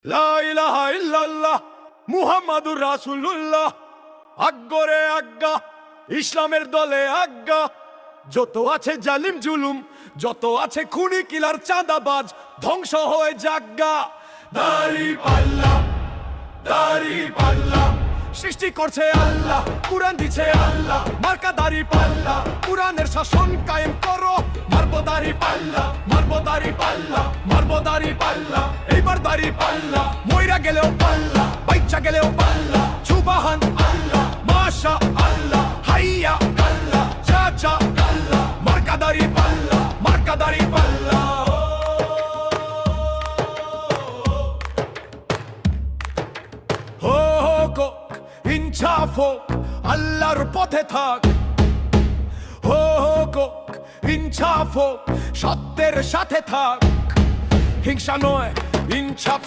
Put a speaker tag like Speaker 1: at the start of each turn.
Speaker 1: লা ইলাহা ইল্লাল্লাহ মুহাম্মাদুর রাসূলুল্লাহ। আজ্ঞরে আজ্ঞা, ইসলামের দলে আজ্ঞা। যত আছে জালিম জুলুম, যত আছে খুনি কিলার চাঁদাবাজ, ধ্বংস হয়ে যাজ্ঞা। দাঁড়িপাল্লা, দাঁড়িপাল্লা, সৃষ্টি করছে আল্লাহ, কুরআন দিচ্ছে আল্লাহ। মার্কা দাঁড়িপাল্লা, কুরআনের শাসন কায়েম করো। মারবো দাঁড়িপাল্লা, মারবো দাঁড়িপাল্লা, মারবো দাঁড়িপাল্লা। এইবার দাঁড়িপাল্লা, মইরা গেলেও পাল্লা, বাইচা গেলেও পাল্লা। সুবহান আল্লাহ, মাশা আল্লাহ, হাইয়া আল্লাহ, চাচা আল্লাহ। মার্কা দাঁড়িপাল্লা, মার্কা দাঁড়িপাল্লা। ইনসাফ হোক, আল্লাহর পথে থাক। হোক ইনসাফ হোক, সত্যের সাথে থাক। হিংসা নয়, ইনসাফ।